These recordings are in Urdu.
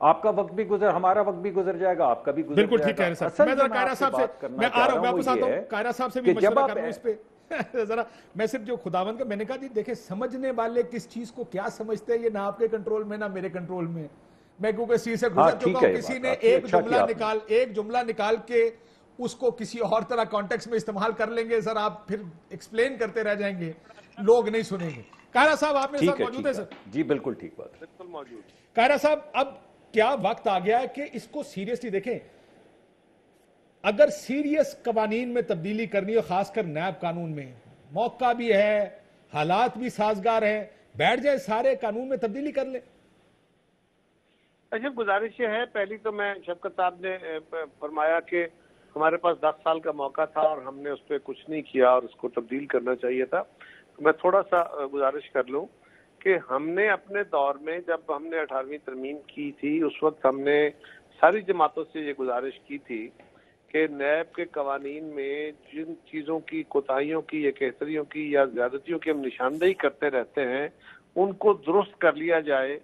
آپ کا وقت بھی گزر، ہمارا وقت بھی گزر جائے گا، آپ کا بھی گزر جائے گا۔ بالکل ٹھیک کہہ رہے ہیں صاحب، میں ذرا قاہرہ صاحب سے میں آ رہا ہوں، واپس آتا ہوں، قاہرہ صاحب سے بھی مشورہ کر لوں اس پہ ذرا۔ میں صرف جو خداوند کا میں نے کہا جی دیکھیں سمجھنے والے کس چیز کو کیا سمجھتے ہیں، یہ نہ آپ کے کنٹرول میں نہ میرے کنٹرول میں۔ میں کیونکہ سی سے گزر چکا ہوں، کسی نے ایک جملہ نکال کے اس کو کسی اور طرح کانٹیکس میں استعمال کر لیں گے، سر آپ پھر ایکسپلین کرتے رہ جائیں گے، لوگ نہیں سنیں گے۔ قاہرہ صاحب آپ میرے ساتھ موجود ہیں سر؟ جی بالکل ٹھیک بات، بالکل موجود۔ قاہرہ صاحب اب کیا وقت آ گیا ہے کہ اس کو سیریسلی دیکھیں، اگر سیریس قوانین میں تبدیلی کرنی ہو، خاص کر نیب قانون میں، موقع بھی ہے، حالات بھی سازگار ہیں، بیٹھ جائے سارے قانون میں تبدیلی کر لیں۔ اچھا گزارش یہ ہے، پہلی تو میں شفقت صاحب نے فرمایا کہ ہمارے پاس 10 سال کا موقع تھا اور ہم نے اس پہ کچھ نہیں کیا اور اس کو تبدیل کرنا چاہیے تھا۔ میں تھوڑا سا گزارش کر لوں کہ ہم نے اپنے دور میں جب ہم نے 18ویں ترمیم کی تھی، اس وقت ہم نے ساری جماعتوں سے یہ گزارش کی تھی کہ نیب کے قوانین میں جن چیزوں کی کوتاہیوں کی یا کہتریوں کی یا زیادتیوں کی ہم نشاندہی کرتے رہتے ہیں ان کو درست کر لیا جائے،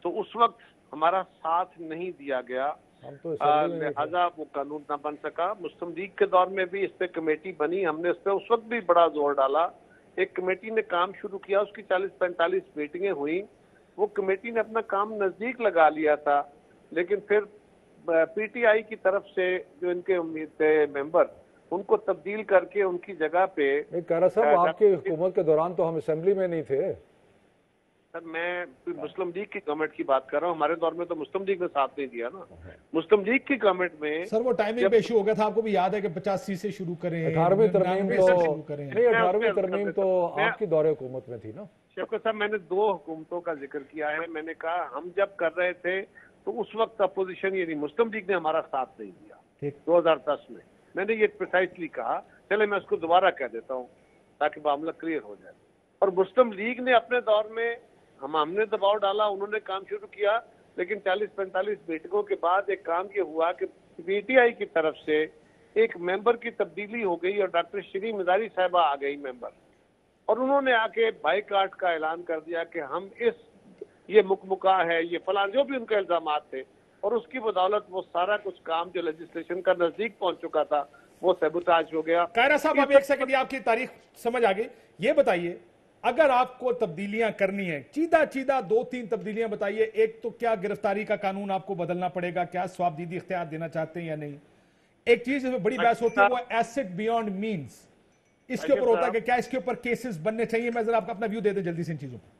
تو اس وقت ہمارا ساتھ نہیں دیا گیا، لہذا وہ قانون نہ بن سکا۔ مسلم لیگ کے دور میں بھی اس پہ کمیٹی بنی، ہم نے اس پہ اس وقت بھی بڑا زور ڈالا، ایک کمیٹی نے کام شروع کیا، اس کی 40-45 میٹنگیں ہوئیں، وہ کمیٹی نے اپنا کام نزدیک لگا لیا تھا، لیکن پھر پی ٹی آئی کی طرف سے جو ان کے امید تھے ممبر، ان کو تبدیل کر کے ان کی جگہ پہ۔ قاہرہ صاحب آپ کی حکومت کے دوران تو ہم اسمبلی میں نہیں تھے سر، میں مسلم لیگ کی گورنمنٹ کی بات کر رہا ہوں، ہمارے دور میں تو مسلم لیگ نے ساتھ نہیں دیا نا۔ مسلم لیگ کی گورنمنٹ میں سر وہ ٹائمنگ پہ ایشو ہو گیا تھا، آپ کو بھی یاد ہے کہ 85 سے شروع کریں، 18ویں ترمیم تو آپ کی دور حکومت میں تھی نا۔ شفقت صاحب، میں نے 2 حکومتوں کا ذکر کیا ہے، میں نے کہا ہم جب کر رہے تھے تو اس وقت اپوزیشن یعنی مسلم لیگ نے ہمارا ساتھ نہیں دیا 2010 میں نے یہ پریسائسلی کہا، چلے میں اس کو دوبارہ کہہ دیتا ہوں تاکہ معاملہ کلیئر ہو جائے۔ اور مسلم لیگ نے اپنے دور میں ہم نے دباؤ ڈالا، انہوں نے کام شروع کیا، لیکن 40-45 میٹنگوں کے بعد ایک کام یہ ہوا کہ پی ٹی آئی کی طرف سے ایک ممبر کی تبدیلی ہو گئی اور ڈاکٹر شیریں مزاری صاحبہ آ گئی ممبر، اور انہوں نے آ کے بائیکاٹ کا اعلان کر دیا کہ ہم یہ مکمکا ہے، یہ فلان جو بھی ان کے الزامات تھے، اور اس کی بدولت وہ سارا کچھ کام جو لیجسلیشن کا نزدیک پہنچ چکا تھا وہ سیبوتاج ہو گیا۔ قاہرہ صاحب اب ایک سیکنڈ، آپ کی تاریخ سمجھ آ گئی، یہ بتائیے اگر آپ کو تبدیلیاں کرنی ہیں، چیدہ 2-3 تبدیلیاں بتائیے۔ ایک تو کیا گرفتاری کا قانون آپ کو بدلنا پڑے گا، کیا سوابدیدی اختیار دینا چاہتے ہیں یا نہیں؟ ایک چیز جس میں بڑی بحث ہوتی ہے وہ ایسٹ بیونڈ مینز، اس کے اوپر ہوتا ہے کہ کیا اس کے اوپر کیسز بننے چاہیے۔ میں ذرا آپ کا اپنا ویو دے دیں جلدی سے ان چیزوں پر۔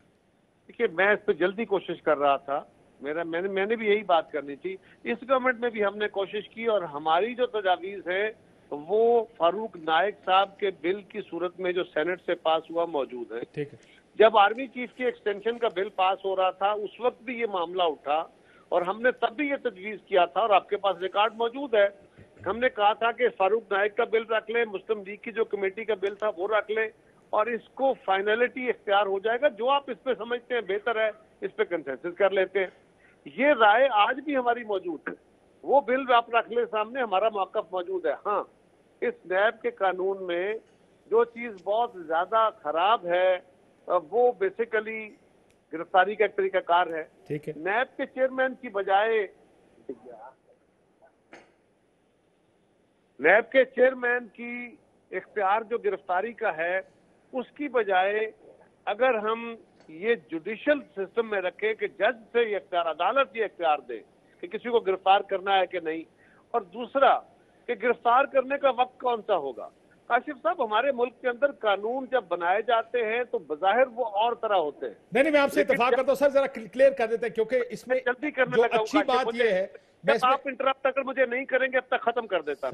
دیکھیے میں اس پہ جلدی کوشش کر رہا تھا، میں نے بھی یہی بات کرنی تھی، اس گورنمنٹ میں بھی ہم نے کوشش کی، اور ہماری جو تجاویز ہے وہ فاروق نائک صاحب کے بل کی صورت میں جو سینٹ سے پاس ہوا موجود ہے۔ ٹھیک ہے، جب آرمی چیف کی ایکسٹینشن کا بل پاس ہو رہا تھا اس وقت بھی یہ معاملہ اٹھا، اور ہم نے تب بھی یہ تجویز کیا تھا، اور آپ کے پاس ریکارڈ موجود ہے، ہم نے کہا تھا کہ فاروق نائک کا بل رکھ لیں، مسلم لیگ کی جو کمیٹی کا بل تھا وہ رکھ لیں، اور اس کو فائنلٹی اختیار ہو جائے گا، جو آپ اس پہ سمجھتے ہیں بہتر ہے اس پہ کنسنسس کر لیتے ہیں۔ یہ رائے آج بھی ہماری موجود ہے، وہ بل آپ رکھ لیں سامنے، ہمارا موقف موجود ہے۔ ہاں، اس نیب کے قانون میں جو چیز بہت زیادہ خراب ہے وہ بیسیکلی گرفتاری کا ایک طریقہ کار ہے۔ ٹھیک ہے، نیب کے چیئرمین کی بجائے نیب کے چیئرمین کی اختیار جو گرفتاری کا ہے اس کی بجائے اگر ہم یہ جوڈیشل سسٹم میں رکھیں کہ جج سے یہ اختیار، عدالت یہ اختیار دے کہ کسی کو گرفتار کرنا ہے کہ نہیں، اور دوسرا کہ گرفتار کرنے کا وقت کون سا ہوگا۔ کاشف صاحب، ہمارے ملک کے اندر قانون جب بنائے جاتے ہیں تو بظاہر وہ اور طرح ہوتے ہیں۔ نہیں میں آپ سے اتفاق کرتا ہوں سر، ذرا کلیئر کر دیتے ہیں کیونکہ اس میں جلدی کرنے جو لگا، اچھی بات یہ ہے، آپ انٹرپٹ اگر مجھے نہیں کریں گے اب تک ختم کر دیتا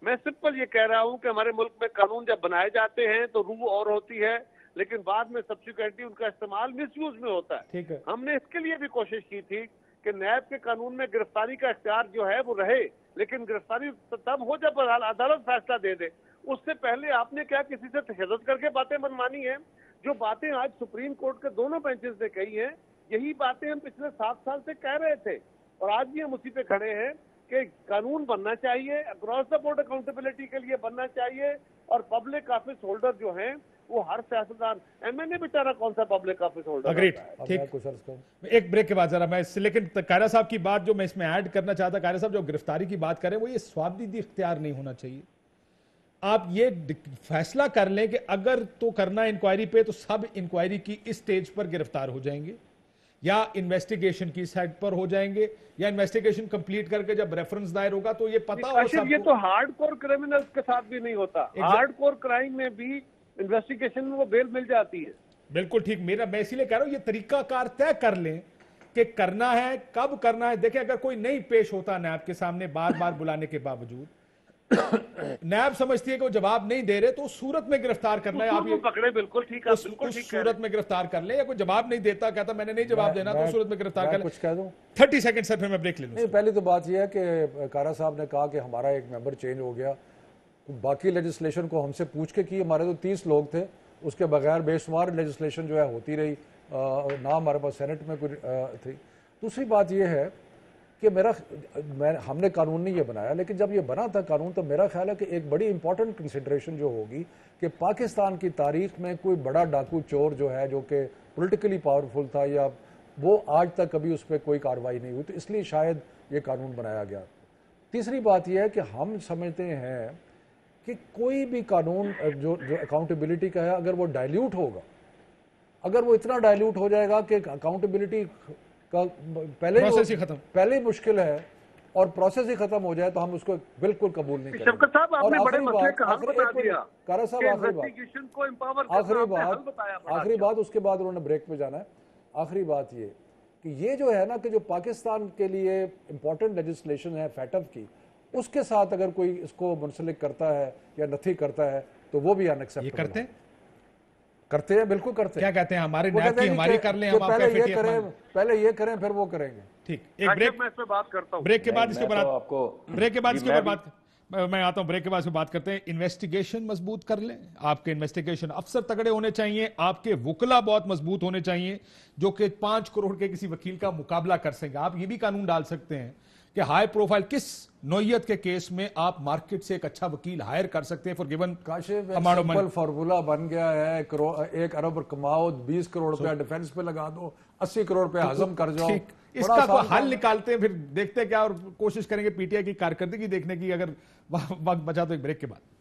میں سمپل یہ کہہ رہا ہوں کہ ہمارے ملک میں قانون جب بنائے جاتے ہیں تو روح اور ہوتی ہے، لیکن بعد میں سبسیکوئنٹلی ان کا استعمال مس یوز میں ہوتا ہے۔ ہم نے اس کے لیے بھی کوشش کی تھی کہ نیب کے قانون میں گرفتاری کا اختیار جو ہے وہ رہے، لیکن گرفتاری تب ہو جب عدالت فیصلہ دے دے، اس سے پہلے آپ نے کیا کسی سے تشدد کر کے باتیں منوانی ہیں؟ جو باتیں آج سپریم کورٹ کے دونوں بینچز نے کہی ہیں، یہی باتیں ہم پچھلے 7 سال سے کہہ رہے تھے، اور آج بھی ہم اسی پہ کھڑے ہیں کہ قانون بننا چاہیے، اکراس دا بورڈ اکاؤنٹیبلٹی کے لیے بننا چاہیے، اور پبلک آفس ہولڈر جو ہیں وہ ہر سیاستدان MNA بیچارہ کون سا پبلک آفس ہولڈر اگریڈ. ٹھیک, ایک بریک کے بعد ذرا میں لیکن قاہرہ صاحب کی بات جو میں اس میں ایڈ کرنا چاہتا, قاہرہ صاحب جو گرفتاری کی بات کریں وہ یہ سوابدیدی اختیار نہیں ہونا چاہیے. آپ یہ فیصلہ کر لیں کہ اگر تو کرنا انکوائری پہ تو سب انکوائری کی اس سٹیج پر گرفتار ہو جائیں گے, یا انویسٹیگیشن کی سائٹ پر ہو جائیں گے, یا انویسٹیگیشن کمپلیٹ کر کے جب ریفرنس دائر ہوگا تو یہ پتہ ہو سب کو. یہ تو ہارڈ کور کرمنلز کے ساتھ بھی نہیں ہوتا, ہارڈ کور کرائم میں بھی انویسٹیگیشن میں وہ بیل مل جاتی ہے. بالکل ٹھیک, میں اسی لیے کہہ رہا ہوں یہ طریقہ کار طے کر لیں کہ کرنا ہے کب کرنا ہے. دیکھیں اگر کوئی نہیں پیش ہوتا نیب کے سامنے بار بار بلانے کے باوجود, نیب سمجھتی ہے کہ وہ جواب نہیں دے رہے تو اس صورت میں گرفتار کرنا ہے. آپ یہ پکڑے, بالکل ٹھیک ہے, اس صورت میں گرفتار کر لیں, یا کوئی جواب نہیں دیتا کہتا میں نے نہیں جواب دینا تو اس صورت میں گرفتار کر لیں. کچھ کہہ دوں 30 سیکنڈ سر, پھر میں بریک لے لوں. پہلی تو بات یہ ہے کہ قاہرہ صاحب نے کہا کہ ہمارا ایک ممبر چینج ہو گیا, باقی لیجسلیشن کو ہم سے پوچھ کے کی, ہمارے تو 30 لوگ تھے, اس کے بغیر بے شمار لیجسلیشن جو ہے ہوتی رہی, نہ ہمارے پاس سینٹ میں کوئی تھی. دوسری بات یہ ہے کہ ہم نے قانون نہیں یہ بنایا, لیکن جب یہ بنا تھا قانون تو میرا خیال ہے کہ ایک بڑی امپورٹنٹ کنسیڈریشن جو ہوگی کہ پاکستان کی تاریخ میں کوئی بڑا ڈاکو چور جو ہے جو کہ پولیٹیکلی پاورفل تھا, یا وہ آج تک کبھی اس پہ کوئی کارروائی نہیں ہوئی, تو اس لیے شاید یہ قانون بنایا گیا. تیسری بات یہ ہے کہ ہم سمجھتے ہیں کہ کوئی بھی قانون جو اکاؤنٹیبلٹی کا ہے, اگر وہ ڈائلیوٹ ہوگا, اگر وہ اتنا ڈائلیوٹ ہو جائے گا کہ اکاؤنٹیبلٹی کا پہلے مشکل ہے اور پروسیس ہی ختم ہو جائے تو ہم اس کو بالکل قبول نہیں کریں گے. شفقت صاحب آپ نے بڑے مسئلے کا حل بتا دیا. قاہرہ صاحب آخری بات, اس کے بعد انہوں نے بریک پہ جانا ہے. آخری بات یہ کہ یہ جو ہے نا کہ جو پاکستان کے لیے امپورٹنٹ لیجسلیشن ہے فیٹف کی, اس کے ساتھ اگر کوئی اس کو منسلک کرتا ہے یا نتھی کرتا ہے تو وہ بھی انیکسیپٹیبل کرتے ہیں. بالکل کرتے ہیں. کیا کہتے ہیں ہمارے نیب کی ہماری کر لیں, ہم آپ کا پہلے یہ کریں پھر وہ کریں گے. ٹھیک, ایک بریک میں اس پہ بات کرتا ہوں. بریک کے بعد اس کے بعد آپ کو بریک کے بعد اس کے بعد میں آتا ہوں. بریک کے بعد بات کرتے ہیں. انویسٹیگیشن مضبوط کر لیں, آپ کے انویسٹیگیشن افسر تگڑے ہونے چاہیے, آپ کے وکلا بہت مضبوط ہونے چاہیے جو کہ 5 کروڑ کے کسی وکیل کا مقابلہ کر سکیں. آپ یہ بھی قانون ڈال سکتے ہیں کہ ہائی پروفائل کس نوعیت کے کیس میں آپ مارکیٹ سے ایک اچھا وکیل ہائر کر سکتے ہیں فار گیون سمپل فارمولا بن گیا ہے. 1 ارب کماؤ, 20 کروڑ روپیہ ڈیفنس پہ لگا دو, 80 کروڑ روپیہ ہضم کر جاؤ. اس کا کوئی حل نکالتے ہیں, پھر دیکھتے کیا اور کوشش کریں گے پی ٹی آئی کی کارکردگی دیکھنے کی اگر وقت بچا تو. ایک بریک کے بعد